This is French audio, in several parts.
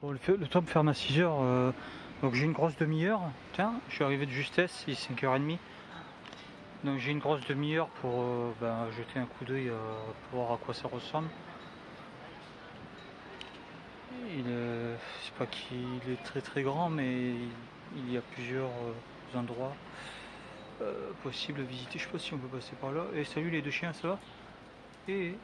Bon, le temps me ferme à 6 heures, donc j'ai une grosse demi-heure. Tiens, je suis arrivé de justesse, il est 5h30. Donc j'ai une grosse demi-heure pour jeter un coup d'œil pour voir à quoi ça ressemble. C'est pas qu'il est très très grand, mais il y a plusieurs endroits possibles à visiter. Je sais pas si on peut passer par là. Et salut les deux chiens, ça va? Et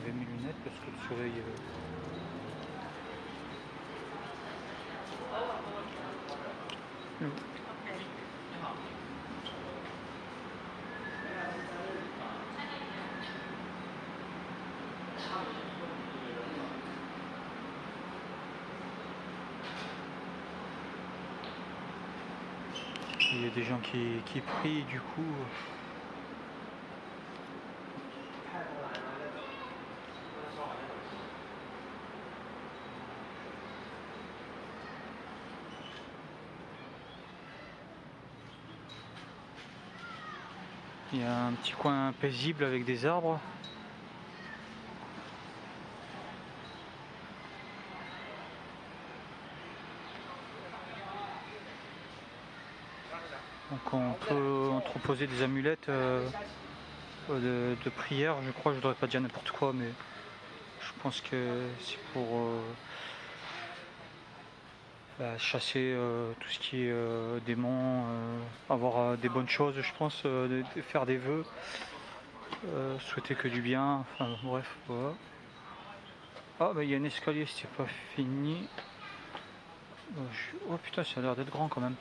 20 mes lunettes parce que le soleil. Il y a des gens qui prient, du coup. Il y a un petit coin paisible avec des arbres. Donc on peut entreposer des amulettes de prière. Je crois, je voudrais pas dire n'importe quoi, mais je pense que c'est pour chasser tout ce qui est démons, avoir des bonnes choses, je pense, faire des vœux, souhaiter que du bien, enfin bref, voilà. Ah bah il y a un escalier, c'est pas fini. Oh putain, ça a l'air d'être grand quand même.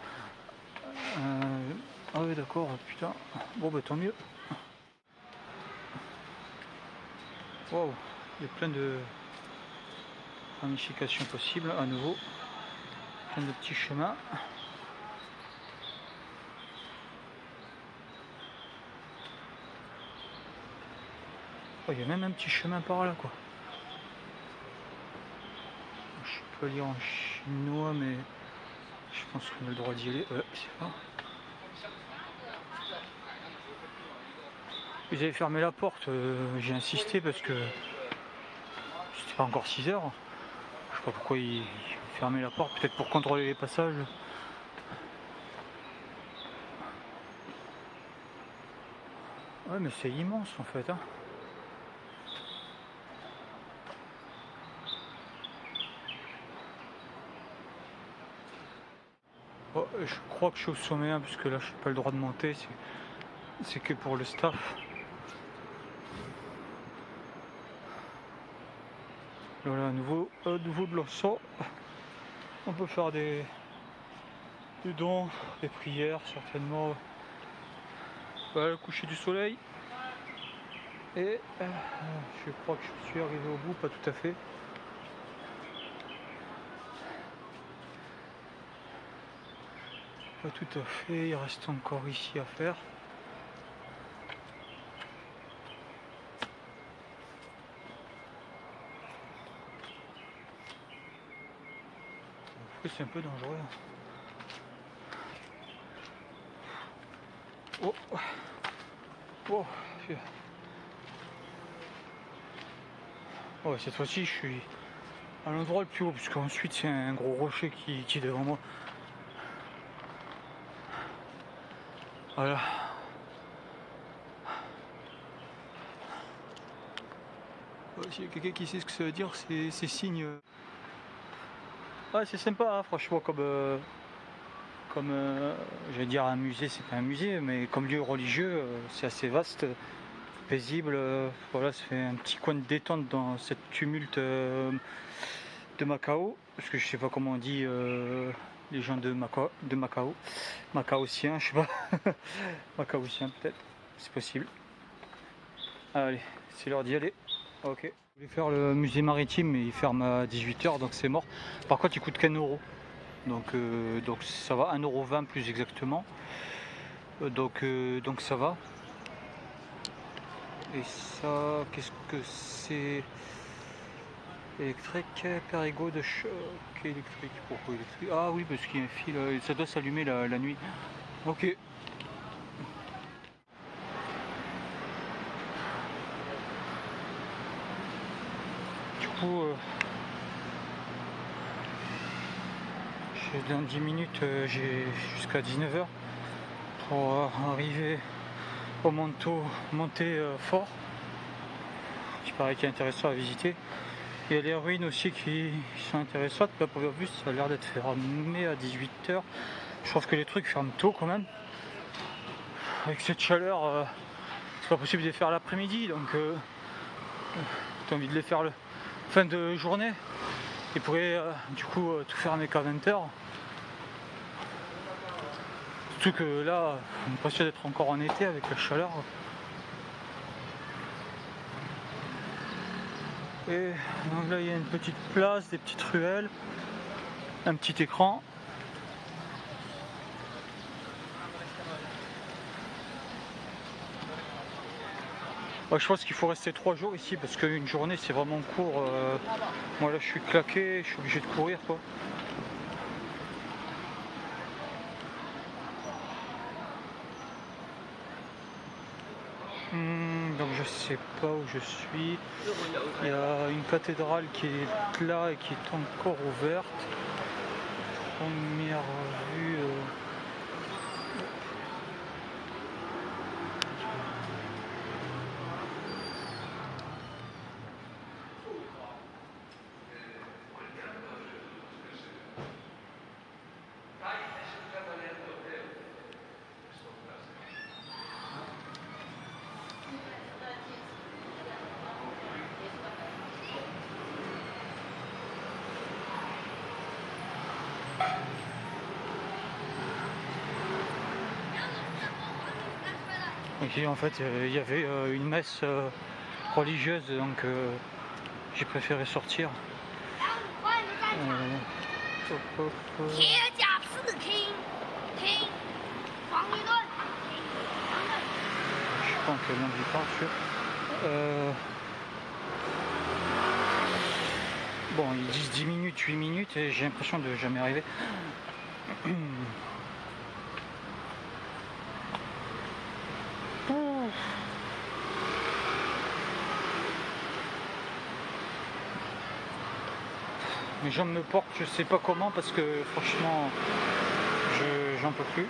Ah oui d'accord, putain. Bon bah tant mieux. Waouh, il y a plein de ramifications possibles à nouveau. Plein de petits chemins. Oh, il y a même un petit chemin par là quoi. Je peux lire en chinois mais je pense qu'on a le droit d'y aller. C'est pas. Ils avaient fermé la porte, j'ai insisté parce que c'était pas encore 6 heures. Je sais pas pourquoi ils fermaient la porte, peut-être pour contrôler les passages. Ouais mais c'est immense en fait hein. Oh, je crois que je suis au sommet hein, puisque là je n'ai pas le droit de monter, c'est que pour le staff. Voilà, à nouveau de l'encens. On peut faire des dons, des prières certainement. Voilà le coucher du soleil. Et je crois que je suis arrivé au bout, pas tout à fait. Pas tout à fait, il reste encore ici à faire. C'est un peu dangereux. Oh, oh, oh, cette fois-ci je suis à l'endroit le plus haut, parce qu'ensuite c'est un gros rocher qui est devant moi. Voilà. S'il y a quelqu'un qui sait ce que ça veut dire, c'est signe. Ah, c'est sympa, hein, franchement, j'allais dire un musée, c'est pas un musée, mais comme lieu religieux, c'est assez vaste, paisible. Voilà, ça fait un petit coin de détente dans cette tumulte de Macao, parce que je sais pas comment on dit les gens de Macao, Macaotiens, je sais pas, Macaotiens peut-être, c'est possible. Allez, c'est l'heure d'y aller. Ok. Je voulais faire le musée maritime, mais il ferme à 18 h, donc c'est mort. Par contre, il coûte qu'un euro. Donc ça va, 1,20 € plus exactement. Donc ça va. Et ça, qu'est-ce que c'est? Électrique, Perrigo de choc électrique. Pourquoi électrique? Ah oui, parce qu'il y a un fil, ça doit s'allumer la nuit. Ok. Du coup, dans 10 minutes, j'ai jusqu'à 19h pour arriver au monté fort, qui paraît qu'il est intéressant à visiter. Il y a les ruines aussi qui sont intéressantes. Là, pour le bus, ça a l'air d'être fermé à 18h. Je trouve que les trucs ferment tôt quand même. Avec cette chaleur, c'est pas possible de les faire l'après-midi, donc t'as envie de les faire le fin de journée. Ils pourraient du coup tout fermer qu'à 20h. Surtout que là, on a l'impression d'être encore en été avec la chaleur. Et donc là, il y a une petite place, des petites ruelles, un petit écran. Je pense qu'il faut rester 3 jours ici parce qu'une journée c'est vraiment court. Moi là je suis claqué, je suis obligé de courir quoi. Donc je sais pas où je suis. Il y a une cathédrale qui est là et qui est encore ouverte. Première vue. Et en fait il y avait une messe religieuse, donc j'ai préféré sortir. Je sais pas en quelle langue il parle sûr. Bon, ils disent 10 minutes, 8 minutes et j'ai l'impression de jamais arriver. Mes jambes me portent, je sais pas comment parce que franchement j'en peux plus.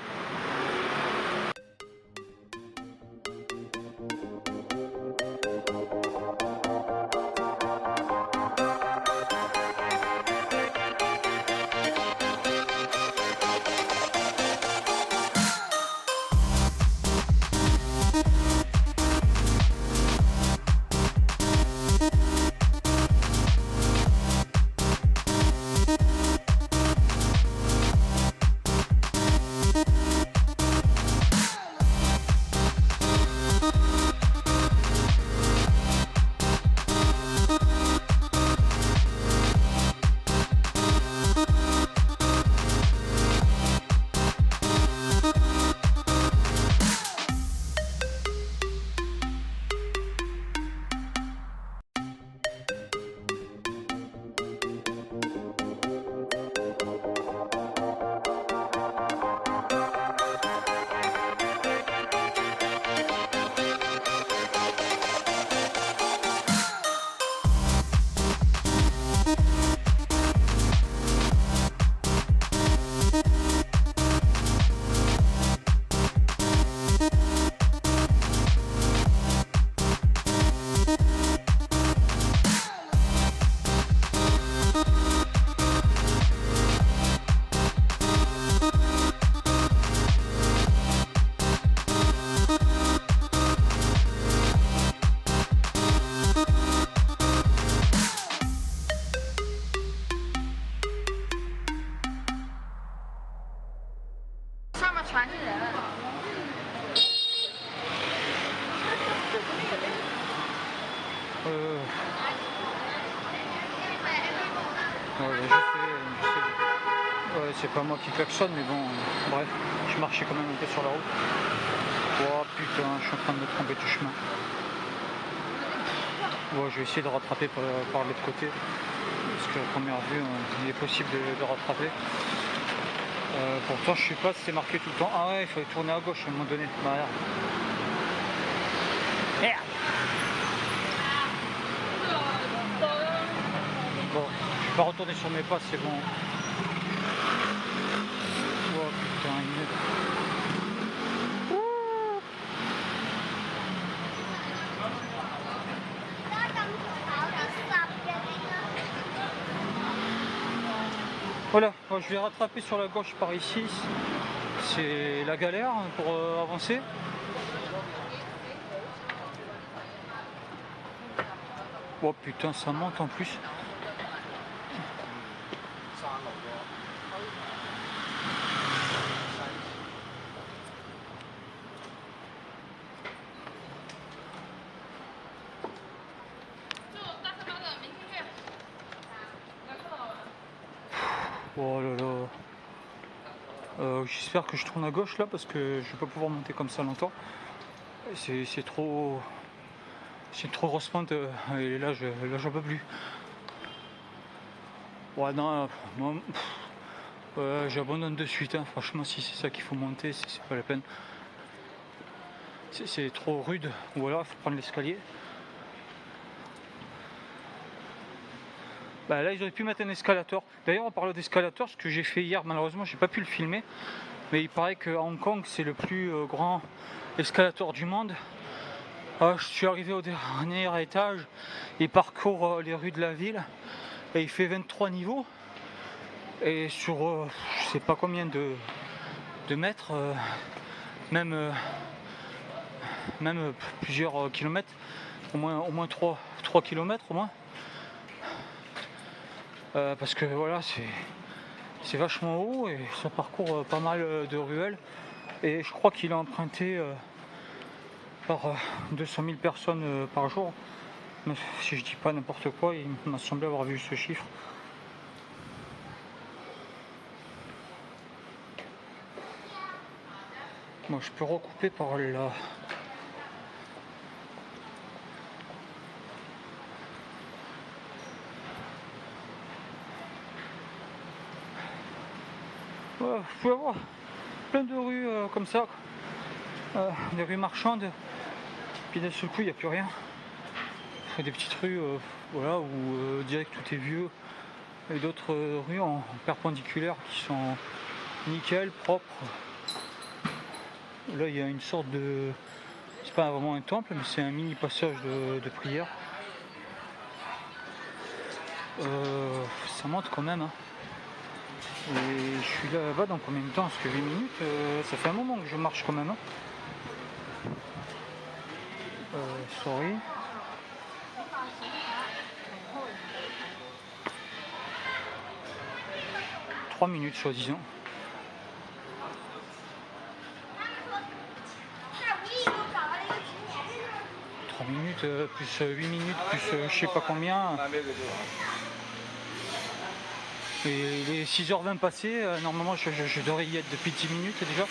Ouais, je sais. Ouais, c'est pas moi qui klaxonne, mais bon, bref, je marchais quand même un peu sur la route. Oh putain, je suis en train de me tromper de chemin. Bon, je vais essayer de rattraper par l'autre côté. parce que la première vue, il est possible de rattraper. Pourtant, je sais pas si c'est marqué tout le temps. Ah ouais, il fallait tourner à gauche à un moment donné. Bah, merde. Bon, je vais pas retourner sur mes pas, c'est bon. Oh putain, il est... Voilà, bon, je vais rattraper sur la gauche par ici. C'est la galère pour avancer. Oh putain, ça monte en plus. Oh là là. J'espère que je tourne à gauche là parce que je vais pas pouvoir monter comme ça longtemps. C'est trop. C'est une trop grosse pente et là j'en peux plus. Ouais non, non j'abandonne de suite, hein. Franchement si c'est ça qu'il faut monter, c'est pas la peine. C'est trop rude, ou alors il faut prendre l'escalier. Bah là ils auraient pu mettre un escalator. D'ailleurs en parlant d'escalator, ce que j'ai fait hier, malheureusement j'ai pas pu le filmer, mais il paraît que Hong Kong c'est le plus grand escalator du monde. Je suis arrivé au dernier étage, il parcourt les rues de la ville et il fait 23 niveaux. Et sur je sais pas combien de mètres, même plusieurs kilomètres, au moins 3 kilomètres au moins. Parce que voilà, c'est vachement haut et ça parcourt pas mal de ruelles. Et je crois qu'il est emprunté par 200 000 personnes par jour. Mais si je dis pas n'importe quoi, il m'a semblé avoir vu ce chiffre. Moi je peux recouper par là. Vous pouvez voir plein de rues comme ça, des rues marchandes, puis d'un seul coup il n'y a plus rien. Des petites rues voilà, où direct tout est vieux, et d'autres rues en perpendiculaire qui sont nickel, propres. Là il y a une sorte de... c'est pas vraiment un temple, mais c'est un mini passage de prière. Ça monte quand même, hein. Et je suis là-bas dans combien de temps? Parce que 8 minutes, ça fait un moment que je marche quand même, hein. Sorry. 3 minutes soi-disant. 3 minutes, plus 8 minutes, plus je sais pas combien. Et il est 6h20 passé, normalement je devrais y être depuis 10 minutes déjà.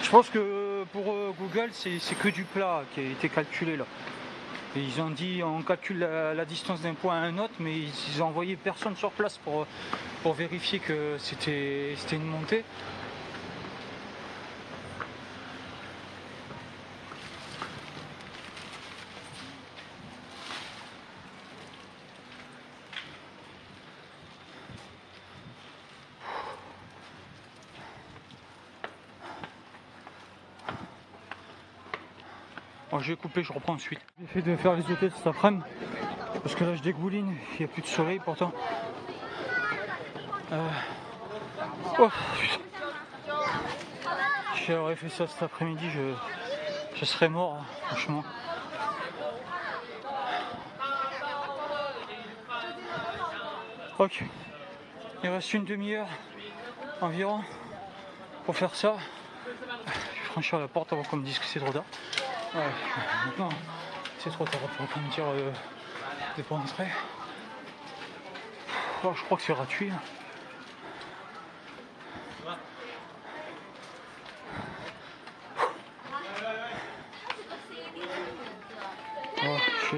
Je pense que pour Google c'est que du plat qui a été calculé là. Et ils ont dit on calcule la distance d'un point à un autre, mais ils ont envoyé personne sur place pour vérifier que c'était une montée. Bon, je vais couper, je reprends ensuite. J'ai fait de faire les hôtels cet après-midi parce que là je dégouline, il n'y a plus de soleil pourtant. Oh, si j'aurais fait ça cet après-midi, je serais mort, hein, franchement. Ok, il reste une demi-heure environ pour faire ça. Je vais franchir la porte avant qu'on me dise que c'est trop tard. Ouais, maintenant c'est trop tard pour me dire de pas entrer. Oh, je crois que c'est gratuit.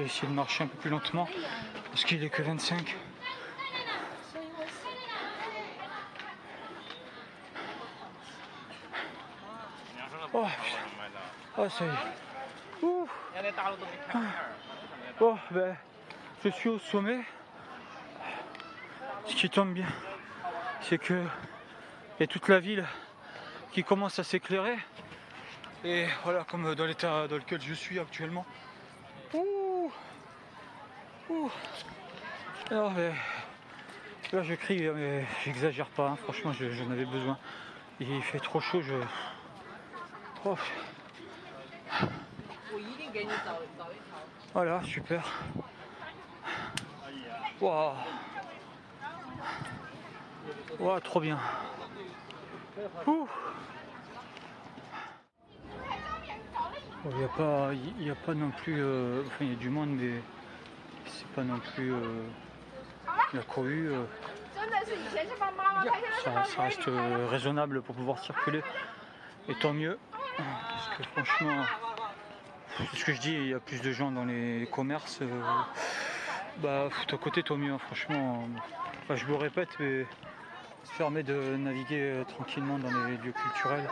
vais essayer de marcher un peu plus lentement parce qu'il est que 25. Oh, oh ça y est. Ouh. Bon, ben, je suis au sommet. Ce qui tombe bien, c'est que il y a toute la ville qui commence à s'éclairer. Et voilà, comme dans l'état dans lequel je suis actuellement. Ouh. Ouh. Alors, là je crie, mais j'exagère pas, hein. Franchement j'en avais besoin. Il fait trop chaud, Oh. Voilà, super. Waouh. Waouh, trop bien. Ouh. Il n'y a pas non plus, enfin il y a du monde, mais c'est pas non plus la cohue. Ça reste raisonnable pour pouvoir circuler. Et tant mieux, parce que franchement, c'est ce que je dis, il y a plus de gens dans les commerces. Bah, d'un côté, tant mieux, hein, franchement. Enfin, je me répète, mais ça permet de naviguer tranquillement dans les lieux culturels.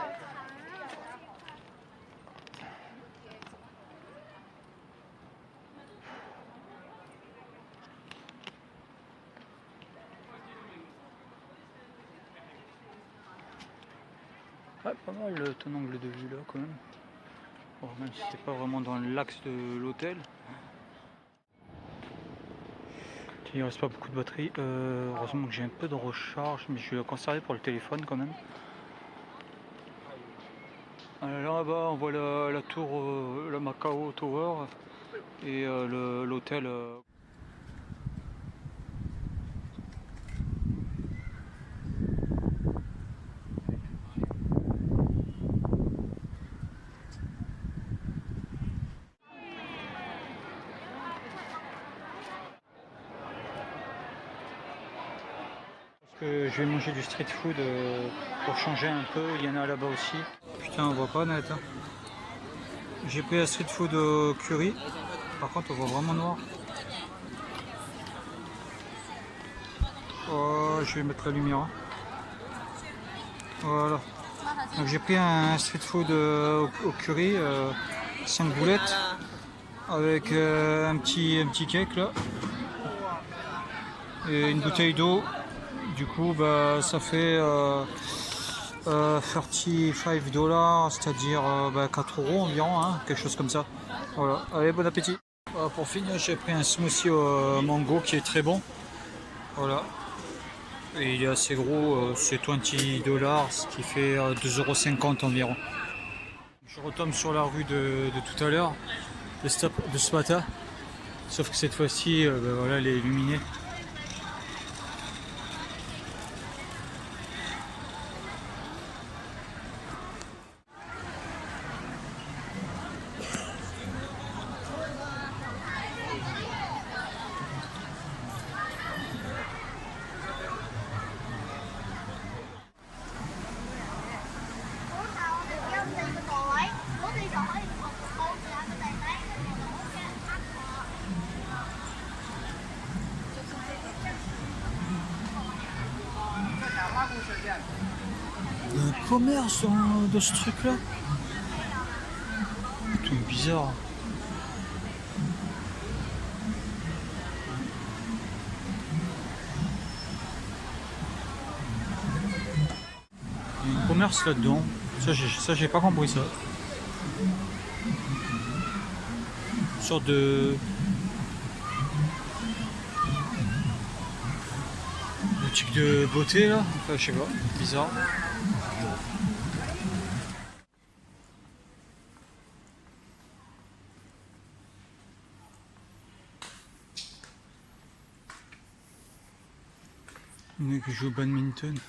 Ouais, pas mal ton angle de vue là quand même. Bon, même si c'est pas vraiment dans l'axe de l'hôtel. Il reste pas beaucoup de batterie. Heureusement que j'ai un peu de recharge, mais je vais la conserver pour le téléphone quand même. Là-bas on voit la tour, la Macao Tower et l'hôtel. Je vais manger du street food pour changer un peu, il y en a là-bas aussi. Putain, on voit pas net. Hein. J'ai pris un street food au curry, par contre on voit vraiment noir. Oh, je vais mettre la lumière. Hein. Voilà. Donc j'ai pris un street food au curry, 5 boulettes, avec un petit cake là, et une bouteille d'eau. Du coup, bah, ça fait 35 $, c'est-à-dire 4 € environ, hein, quelque chose comme ça. Voilà, allez, bon appétit. Pour finir, j'ai pris un smoothie au mango qui est très bon. Voilà, et il est assez gros, c'est 20 $, ce qui fait 2,50 € environ. Je retombe sur la rue de tout à l'heure, de ce matin, sauf que cette fois-ci, voilà, elle est illuminée. Il y a un commerce dans ce truc là. Tout bizarre. Il y a un commerce là-dedans. Ça j'ai pas compris ça. Une sorte de boutique de beauté là. Enfin je sais pas. Bizarre. Le mec qui joue au badminton.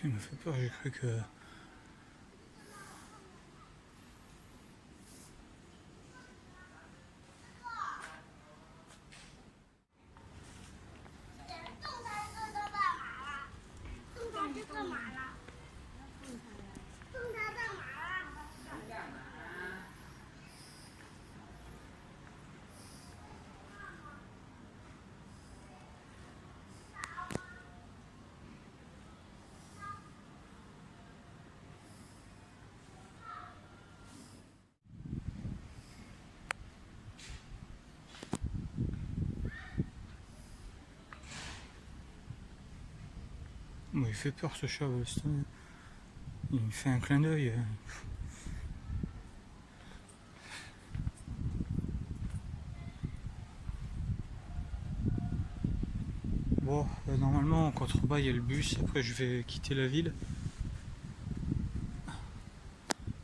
Il m'a fait peur, j'ai cru que... Bon, il fait peur ce chat, il me fait un clin d'œil. Bon, normalement en contrebas il y a le bus, après je vais quitter la ville.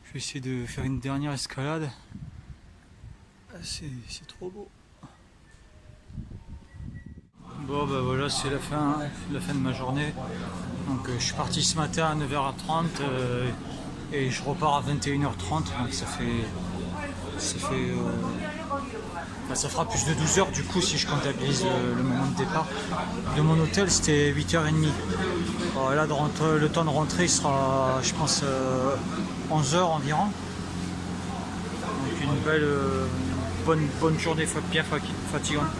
Je vais essayer de faire une dernière escalade. C'est trop beau. Bon bah voilà, c'est la fin de ma journée. Donc je suis parti ce matin à 9h30 et je repars à 21h30. Donc ça fera plus de 12 heures du coup si je comptabilise le moment de départ. De mon hôtel c'était 8h30. Là le temps de rentrer il sera je pense 11h environ. Donc une belle bonne journée bien fatigante.